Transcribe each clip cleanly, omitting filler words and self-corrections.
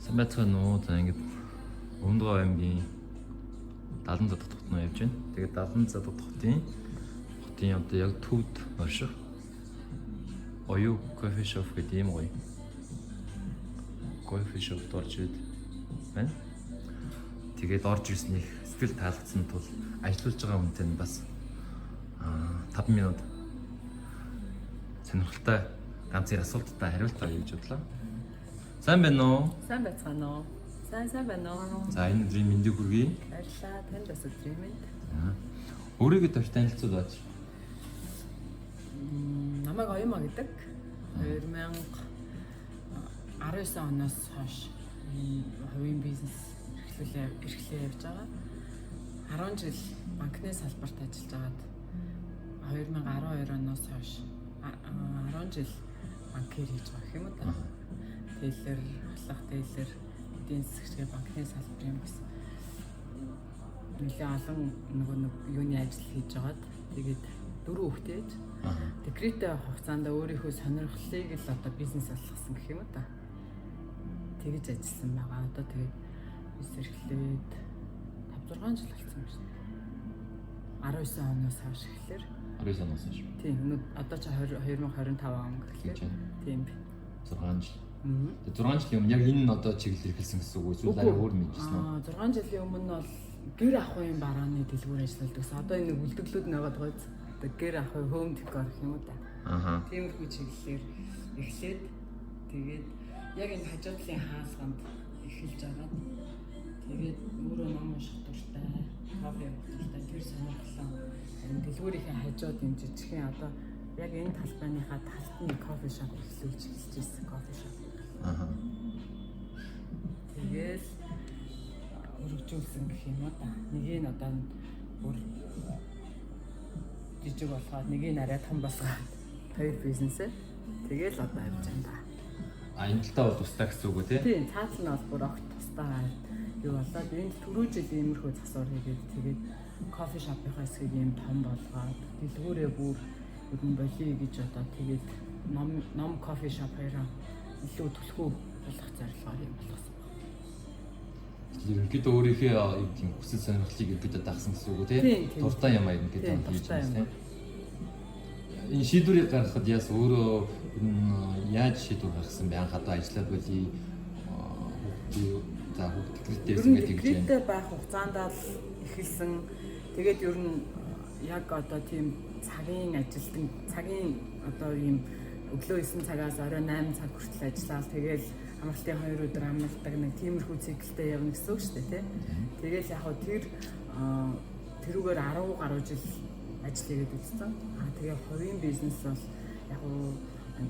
Сайн байцгаана уу? За ингээд Өмнөдгөө аймгийн 70 за дотгот нь явж байна. Тэгээд 70 за дотготын одоо яг төвд орших оюу кофе шоп гэдэг юм гоё. Кофе шопд орж ирээд байна. Тэгээд орж ирснийг сэтгэл таалагдсан тул ажиллаж байгаа хүнтэй нь бас 5 минут сонирхолтой ганц их асуулттай хариултаа хийж бодлоо. Сайн байна уу? Сайн байцгаана уу? Сайн байна уу? За энэ өдрийн мэндийг хүргэе. Баярлалаа. Танд бас өдрийн мэнд. Өөрийгөө төвч танилцуулж баач. Намайг Оюма гэдэг. 2019 оноос хойш хувийн бизнес эрхлээ явж байгаа. 10 жил банкны салбарт ажиллаж агаад 2012 оноос хойш 10 жил банкэр хийж байгаа юм уу та. Тейлэр, халах тейлэр, эдийн засгийн банкны салбарын бас нэлээд олон нэг юуны ажил хийж байгаад тэгээд 4 хүүхдээ ээж. Декреттэй хугацаанд өөрийнхөө сонирхлыг л одоо бизнес болгосон гэх юм уу та. Тэгэж ажилласан байгаа. Одоо тэгээд бис эрхлээд 5-6 жил болсон юм шиг. 19 оноос хойш эхлэхээр 19 оноос хойш. Тийм. Одоо ч 2025 он гэхлээр тийм би. 6 жил. Тэгээд 6 жилийн өмнө яг энэ одоо чиглэл эхэлсэн гэсэн үг үү? Эсвэл өөр мэдчихсэн үү? 6 жилийн өмнө бол гэр ахуйн барааны дэлгүүр ажилладаг гэсэн. Одоо энэ үлдэглүүд нэгээд байгаа. Одоо гэр ахуй home decor гэх юм уу та. Тиймэрхүү чиглэлээр эхлээд тэгээд яг энэ хажуудлын хаалганд эхэлж агаад тэгээд өөрөө ном унших дуртай, кофе уух дуртай тэр сонирхлоо. Харин дэлгүүрийнхээ хажууд юм жижигхэн одоо яг энэ талбайныхаа талд нь кофе шоп эхлүүлж эхэлж ирсэн кофе шоп. Тэгэл өргөжүүлсэн гэх юм уу та. Нэг нь одоо бүр жижиг болоход нэг нь арай том болгоод хоёр бизнесээ тэгэл одоо явж байна та. Энэ талтаа бол тустай гэсэн үг үү тий? Тийм, цаатал нь бол бүр огт тустай юу болоод энэ түрүү жил иймэрхүү засвар хийгээд тэгээд кофе шопынхаа эсхийг ийм том болгоод дэлгүүрээ бүр өдөн болиё гэж одоо тэгээд ном кофе шопороо илүү түлхүү болох зорилгоор юм болгосон байна. Ерөнхийдөө өөрийнхөө тийм хүсэл сонирхлыг ерөнхийдөө дагсан гэсэн үг үү тий? Дуртай юм аа ерөнхийдөө хийж байгаа юм. Энэ шийдвэрийг гаргахад яас өөрөө яаж шийдвэр гаргасан бэ? Анх одоо ажиллаад болий за декреттэйсэн гэдэг юм. Декреттэй байх хугацаанд л эхэлсэн. Тэгээд ер нь яг одоо тийм цагийн ажилтан цагийн одоо ийм өглөө 9 цагаас орой 8 цаг хүртэл ажиллаад тэгээд амралтын 2 өдөр амралдаг нэг тиймэрхүү циклтэй явна гэсэн үг шүү дээ тий. Тэгээд яг хөө тэрүүгээр 10 гаруй жил ажил хийгээд үзсэн. Тэгээ хувийн бизнес бол яг хөө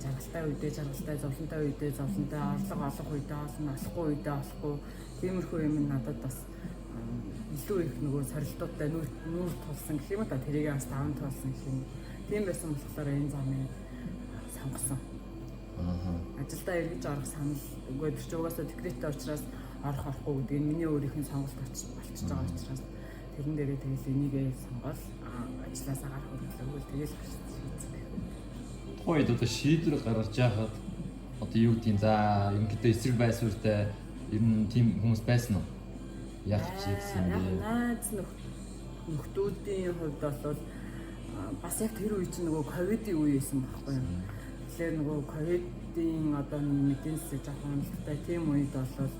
жаргалтай үедээ жаргалтай, зовлонтой үедээ зовлонтой, орлого олох үедээ олохгүй үедээ олохгүй тиймэрхүү юм надад бас илүү их нөгөө сорилтуудтай нүүр тулсан гэх юм уу та тэрийг бас даван туулсан гэх юм. Тийм байсан болохоор энэ замыг сонгосон. Ажилдаа эргэж орох санал үгүй тэр чинь угаасаа декреттэй учраас орохгүй гэдэг нь миний өөрийнх нь сонголт болчихж байгаа учраас тэрэн дээрээ тэгэл энийгээ сонгоод ажилласаа гарах хэрэглэвэл тэгэл хийсэн. Тухайд одоо шийдвэр гаргаж яхад одоо юу гэдэг за ерөнхийдөө эсрэг байсвартай ер нь тийм хүмүүс байсан уу? Яг чийгсэн бэ? Наац нөхдүүдийн хувьд бол бас яг тэр үе чинь нөгөө ковидын үе байсан байхгүй юу? Тэгэхээр нөгөө ковидын одоо мэдэн засаг жоохон хангалттай тийм үед бол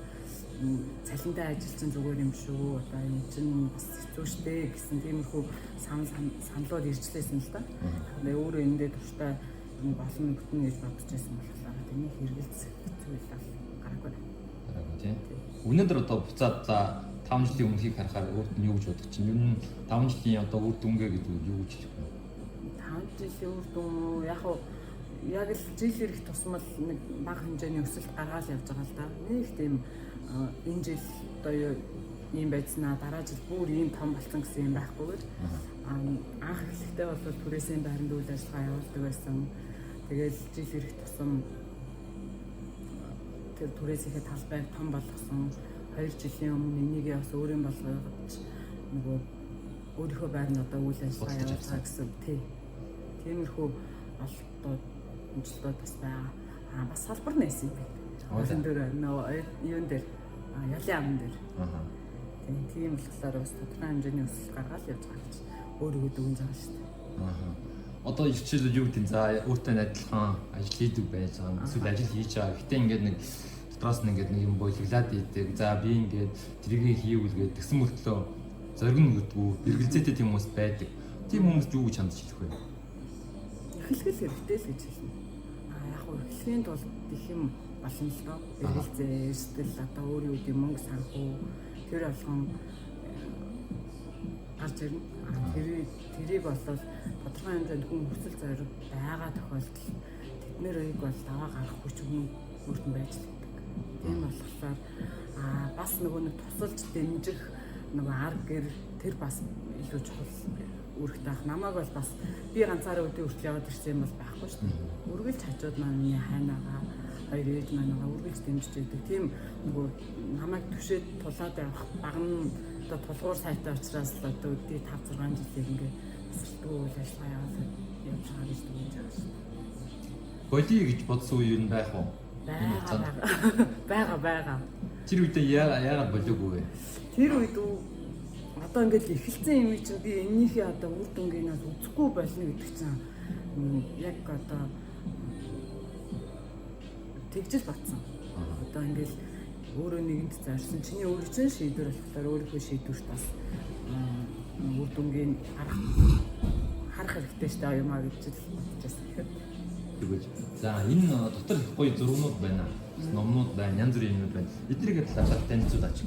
цалинтай ажилчин зүгээр юм шүү. Одоо энэ чинь бас хэцүү шттэ гэсэн тиймэрхүү саналууд иржлээсэн л да. Тэгээ өөрөө эндээ төвчтэй болно бүтэн гэж бодож байсан болохоор тэний хэрэгэлцэх зүйл гараагүй. Гараагүй тийм. Өнөөдөр одоо буцаад 5 жилийн өмнөхийг харахаар өөрт нь юу гэж бодож чинь? Ер нь 5 жилийн одоо үр дүнгээ гэдэг нь юу гэж хэлэх вэ? 5 жилийн үр дүн яг л жил ирэх тусмал нэг бага хэмжээний өсөлт гаргаад явж байгаа л да. Нэг тийм энэ жил одоо ийм байцнаа дараа жил бүр ийм том болсон гэсэн юм байхгүйгээр анх эхлэхдээ бол түрээсийн байранд үйл ажиллагаа явуулдаг байсан. Тэгэл жил ирэх тусам тэр түрээсийнхээ талбайг том болгосон. 2 жилийн өмнө энийг бас өөрийн болгож нөгөө өөрийнхөө байранд одоо үйл ажиллагаа явуулах гэсэн тий. Тиймэрхүү олдод амжилтууд бас байгаа. Бас салбар нээсэн юм байна. Олон дээр нөгөө юун дээр ялын амн дээр. Тийм болохоор бас тодорхой хэмжээний өсөлт гаргаад явж байгаа гэж өөрийгөө дүгнж байгаа шүү дээ. Одоо хичээлүүд юу гэдэг нь за өөртөө адилхан ажил хийдэг байж байгаа. Эсвэл ажил хийж байгаа. Гэтэ ингээд нэг дотроос нь ингээд нэг юм болиглаад идэг. За би ингээд тэрийг хийвэл тэгсэн мөртлөө зориг нь өгдөггүй. Эргэлзээтэй тийм хүмүүс байдаг. Тийм хүмүүст юу гэж хандж хэлэх вэ? Эхлэл хэрэгтэй л гэж хэлнэ. Яг хөө эхлэхийн тулд их юм болно л доо. Эргэлзээ, эрсдэл одоо өөрийн үеийн мөнгө санхүү тэр болгон гарч ирнэ. Тэрийг болоод тодорхой хэмжээнд хүн хүсэл зориг байгаа тохиолдолд тэднэр үеиг бол даваа гарах хүч өөрт нь байж л байдаг. Тийм болохоор бас нөгөө нэг тусалж дэмжих нөгөө арга гэр тэр бас илүү чухал үүрэг таах. Намайг бол бас би ганцаараа өдөө хүртэл яваад ирсэн юм бол байхгүй шүү дээ. Үргэлж хажууд маань хайнаага хоёр ээж маань үргэлж дэмжиж байдаг. Тийм нөгөө намайг түшээд тулаад явах багна одоо тулгуур сайтай учраас л одоо өдөө 5-6 жилээр ингээд тасалдгүй үйл ажиллагаа явуулаад явж байгаа гэж дүгнэж байгаа шүү. Болиё гэж бодсон үе юу байх вэ? Бага. Тэр үедээ яагаад болоогүй вэ? Тэр үед одоо ингээд эхэлсэн юм чинь би эннийхээ одоо үр дүнгийн үзэхгүй болно гэдэг чинь яг одоо тэгжэл батсан. Одоо ингээд өөрөө нэгэнд зарсан чиний өөрийн чинь шийдвэр болохоор өөрийнхөө шийдвэрт бас үр дүнгийн харах хэрэгтэй шүү дээ юмаа гэж бодчихсон. Тэгвэл за энэ дотор их гоё зургууд байна. Номнууд байна, янз бүрийн юмнууд байна. Эднийг талаар танилцуулаач.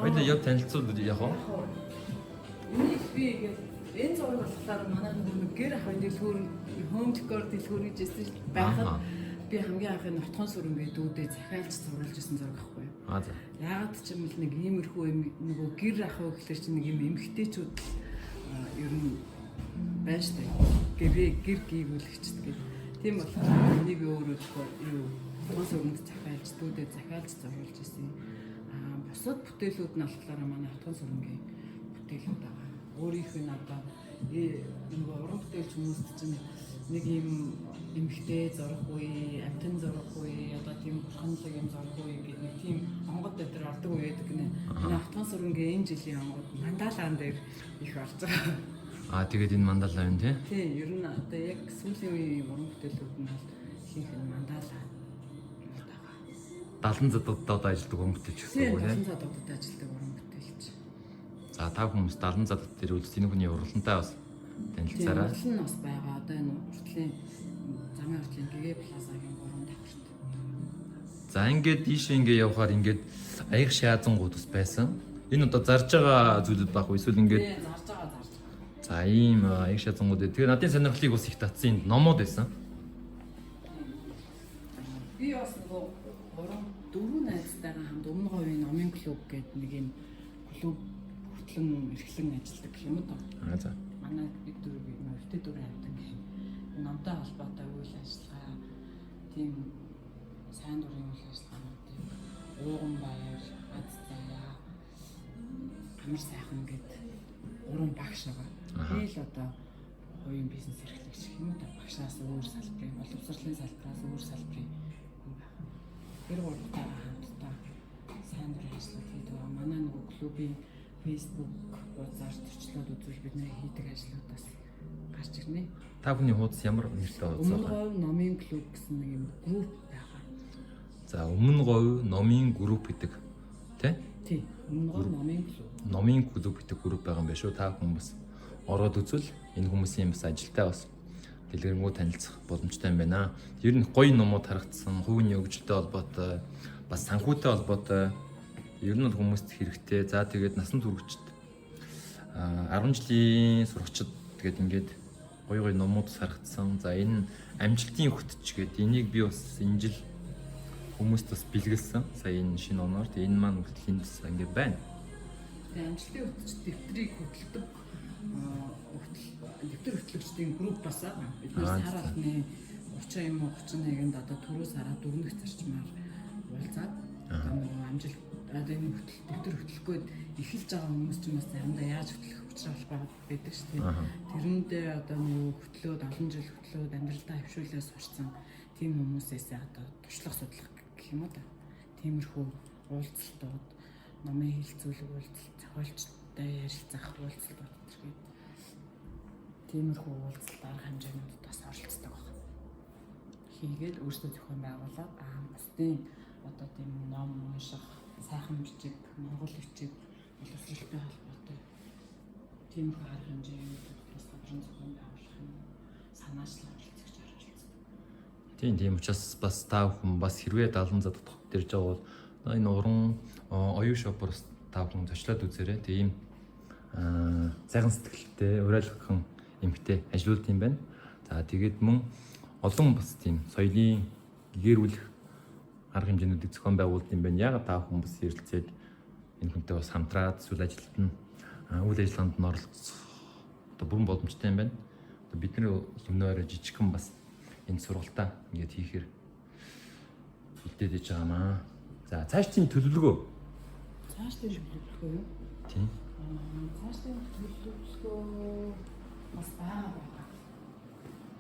Хоёул яв танилцуул яах вэ? Энийг би ингээд энэ зураг болохоор манай нэг гэр ахын дэлгүүр home decor дэлгүүр гэж байхад би хамгийн анхны нотхон сүрэнгээ дүүдээ захиалж зурулж ирсэн зураг байхгүй юу? За. Яагаад ч юм бол нэг иймэрхүү нөгөө гэр ах уу гэхэлэр чинь нэг юм эмгтээчүүд ер нь байна шүү дээ. Гэр гүйгүүлэгчд гэх. Тийм болохоор энийг өөрөө юу нотхон сүрэнд захиалж дүүдээ захиалж зурулж ирсэн. Бусад бүтээлүүд нь болохоор манай нотхон сүрэнгийн бүтээлүүд байгаа. Өөрийнх нь одоо нөгөө уран бүтээлч хүмүүст чинь нэг юм эмхтэй зурх үе, амтан зурх үе, одоо тийм бурханлаг юм зурх үе гэдэг нэг тийм онгод дээр ордог үе гэдэг нэ. Энэ Автган сүрэнгийн энэ жилийн онгод мандалаан дээр их орж байгаа. Тэгээд энэ мандалаа юм тий? Тийм, ер нь одоо яг сүүлийн үеийн уран бүтээлүүд нь бол ихэнх нь мандалаа. 70 задуудад одоо ажилладаг уран бүтээлч гэсэн үг үү? 70 задуудад ажилладаг уран бүтээлч. За та хүмүүс 70 задууд дээр үл тэнэг хүний уралдантай бас танилцаарай. Урлан нь бас байгаа. Одоо энэ уртлын замын уртлын гээ плазагийн 3 давхарт. За ингээд ийшээ ингээд явхаар ингээд аяг шаазангууд бас байсан. Энэ одоо зарж байгаа зүйлүүд баг уу? Эсвэл ингээд зарж байгаа. За ийм аяг шаазангууд. Тэгээ надын сонирхлыг бас их татсан номууд байсан. Би бас нөгөө 4 найзтайгаа хамт Өмнө говийн номын клуб гэдэг нэг юм клуб хүртлэн эрхлэн ажилладаг юм уу? За. Манай бид дөрвийн өвтө дөрвийн хамтан гэх номтой холбоотой үйл ажиллагаа тийм сайн дурын үйл ажиллагаануудыг ууган баяр, аз заяа, амар сайхан гэдэг 3 багш байгаа. Би л одоо хувийн бизнес эрхлэгч юм уу? Багшаас өөр салбарын, боловсролын салбараас өөр салбарын гэр бүлтэй хамтдаа сайн дурын ажлууд хийдэг. Манай нөгөө клубын Facebook, WhatsApp төрчлүүд үзүүл бид нэр хийдэг ажлуудаас гарч ирнэ. Та бүхний хуудас ямар нэртэй хуудас вэ? Өмнө говь номын клуб гэсэн нэг юм групп байгаа. За Өмнө говь номын групп гэдэг тий? Тий. Өмнө говь номын клуб. Номын клуб гэдэг групп байгаа юм байна шүү. Та хүмүүс ороод үзвэл энэ хүмүүсийн бас ажилтай бас дэлгэрэнгүй танилцах боломжтой юм байна. Ер нь гоё номууд харагдсан, хувийн хөгжилтэй холбоотой, бас санхүүтэй холбоотой ер нь хүмүүст хэрэгтэй. За тэгээд насан туршид 10 жилийн сурагчид тэгээд ингээд гоё номууд харагдсан. За энэ амжилтын хөтч гэдэг энийг би бас энэ жил хүмүүст бас бэлгэлсэн. Сая энэ шинэ оноор тэгээд энэ маань хүртэл энд ингээд байна. Тэгээд амжилтын хөтч дэвтрийг хөтэлдэг дэвтэр хөтлөгчдийн групп бас байгаа. Бидний сар алхны 30 юм уу 31-нд одоо түрүү сараа 4 дахь зарчмаар уулзаад одоо нөгөө амжилт одоо энэ дэвтэр хөтлөхгүйд эхэлж байгаа хүмүүс ч юм уу заримдаа яаж хөтлөх учрал байдаг шүү дээ. Тэрэндээ одоо нөгөө хөтлөөд олон жил хөтлөөд амьдралдаа хөвшүүлээ сурсан тийм хүмүүсээс одоо туршлага судлах гэх юм да. Тиймэрхүү уулзалтууд, номын хэлцүүлэг уулзалт, зохиолчтой ярилцах уулзалт болчихгүй. Тиймэрхүү уулзалт арга хэмжээнүүдэд бас оролцдог байна. Хийгээд өөрсдөө зохион байгуулаад бусдын одоо тийм ном унших, сайхан бичиг, монгол бичиг, боловсролтой холбоотой тиймэрхүү арга хэмжээнүүдэд бас гадрын зохион байгуулах юм санаачлал оролцогч оролцдог. Тийм учраас бас та бүхэн бас хэрвээ 70 за дотох дэрж байгаа бол энэ уран оюун шопор та бүхэн зочлоод үзээрэй. Тийм сайхан сэтгэлтэй, уриалгахан эмхтэй ажиллаулт юм байна. За тэгээд мөн олон бас тийм соёлын гэгэрүүлэх арга хэмжээнүүдийг зохион байгуулт юм байна. Яг та бүхэн бас ярилцээд энэ хүнтэй бас хамтраад зүйл ажилтна үйл ажиллагаанд нь оролцох одоо бүрэн боломжтой юм байна. Бидний өмнөөр жижигхэн бас энэ сургалтаа ингээд хийхээр үлдээд иж байгаамаа. За цааш тийм төлөвлөгөө. Цааш тийм төлөвлөгөө юу? Тийм. Цааш тийм төлөвлөгөө бас байгаа.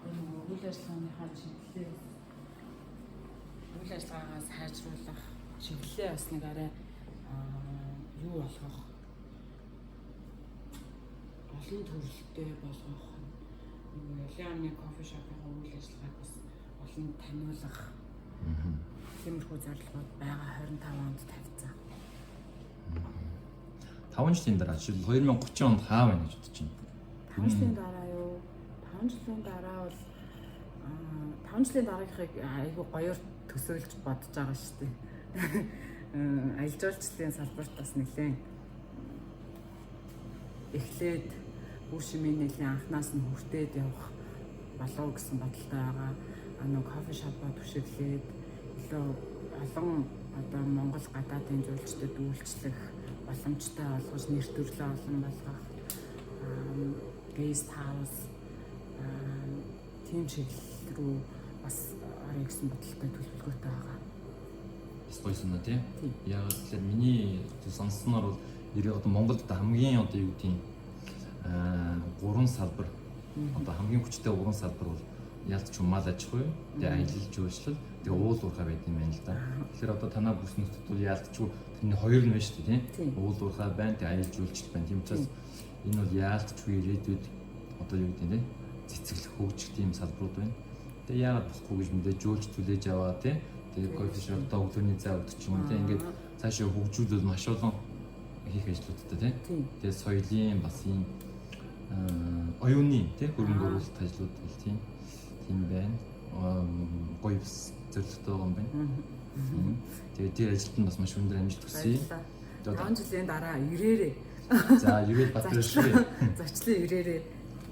Энэ үйл ажиллагааныхаа чиглэлээ үйл ажиллагаагаа сайжруулах чиглэлээ бас нэг арай юу болгох олон төрөлтэй болгох Ялианы кофе шопын үйл ажиллагааг бас олон таниулах тиймэрхүү зорилгууд байгаа 25 онд тавьсан. 5 жилийн дараа жишээл 2030 онд хаа байна гэж бодож байна. 5 жилийн дараа юу? 5 жилийн дараа бол 5 жилийн дараагийнхыг айгүй гоёор төсөөлж бодож байгаа шүү дээ. Аялал жуулчлалын салбарт бас нэлээд эхлээд үр шимийн нэлийн анхнаас нь хүртээд явах болов гэсэн бодолтой байгаа. Кофе шопоо түшиглээд илүү олон одоо Монгол гадаадын жуулчдад үйлчлэх боломжтой болгож нэр төрлөө олон болгох гест хаус тийм чиглэл рүү бас орё гэсэн бодолтой төлөвлөгөөтэй байгаа. Спойсона тийм. Яг тэгэхээр миний сонссноор бол одоо Монголд хамгийн одоо юу гэдэг 3 салбар одоо хамгийн хүчтэй 3 салбар бол ялч мал аж ахуй, тэгээ аялал жуулчлал, тэгээ уул уурхай байт юм байна л да. Тэгэхээр одоо танаа бүснүүдэд бол яалтчгүй тэрний хоёр нь байна шүү дээ тийм. Уул уурхай байна, тэгээ аялал жуулчлал байна. Тийм учраас энэ бол яалтчгүй ирээдүйд одоо юу гэдэг нь цэцэглэх хөгжих тийм салбарууд байна. Тэгээ яагаад болохгүй гэж мэдээ жуулч түлээж аваа тийм. Тэгээ кофе шоптой өглөөний цай өгдөг ч юм уу тийм. Ингээд цаашаа хөгжүүлэл маш олон хийх ажлуудтай тийм. Тэгээ соёлын бас ийм оюуны тийм хөрөнгө оруулалт ажлууд бол тийм байна. Гоё бас зөвлөлттэй байгаа юм байна. Тэгээ тэр ажилд нь бас маш өндөр амжилт хүсье. 5 жилийн дараа ирээрээ. За, Юрэл Батбаяр шиг. Зочлон ирээрээ.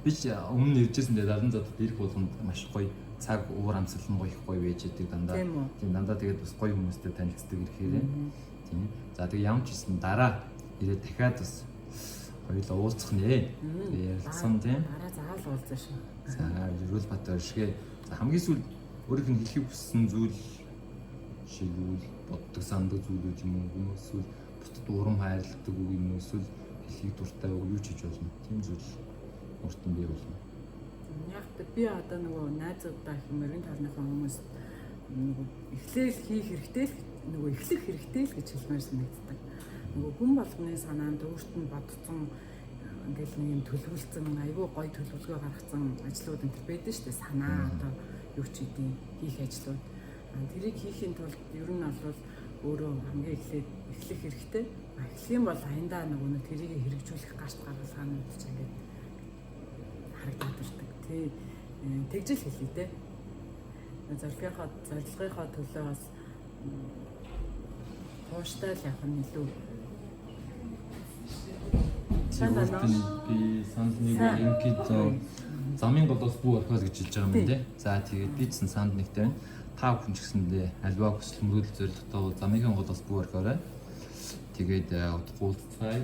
Би ч өмнө иржсэн дээр 70 задад ирэх болгонд маш гоё цаг уур амьсгал нь гоё их гоё байж идэг дандаа. Тийм дандаа тэгээд бас гоё хүмүүстэй танилцдаг ирэхээр. Тийм. За тэгээ ямар ч гэсэн дараа ирээд дахиад бас хоёулаа уулзах нэ. Ярилцсан тийм. Дараа заавал уулзах шүү. За, Юрэл Батбаяр шиг. За хамгийн сүүл өөрийнх нь хэлхийг хүссэн зүйл шигүүл боддог санддаг зүйлүүд юм уу? Эсвэл бусдад урам хайрладаг үг юм уу? Эсвэл хэлхийг дуртай үг юу ч хийж болно. Тийм зүйл урт нь бий болно. Яг би одоо нөгөө найзуудаа хэмэрийн тарныхаа хүмүүс нөгөө эхлээл хийх хэрэгтэй л нөгөө эхлэх хэрэгтэй л гэж хэлмээр санагддаг. Нөгөө хүн болгоны санаанд өөрт нь бодсон ингээл нэг юм төлөвлөсөн айгүй гоё төлөвлөгөө гаргацсан ажлууд энэ байдаг шүү дээ. Санаа одоо юу ч үгүй хийх ажлууд. Тэрийг хийхин тулд ер нь бол өөрөө хамгийн эхлээд эхлэх хэрэгтэй. Эхлэх юм бол аяндаа нөгөө тэрийг хэрэгжүүлэх гарт гаргалгаанууд ч ингээд харагдаад ирдэг. Тэгжил хэлээ дээ. Зорилгынхоо төлөө бас тууштай л явах нь илүү би санд нэг ингээд замын голоос бүү орхиол гэж хэлж байгаа юм дээ. За тэгээд би ч санд нэгтэй байна. Та бүхэн ч гэсэндээ альва хүсэл мөрөөдөл зорилготой замын голоос бүү орхиорой. Тэгээд удахгүй уулзцай.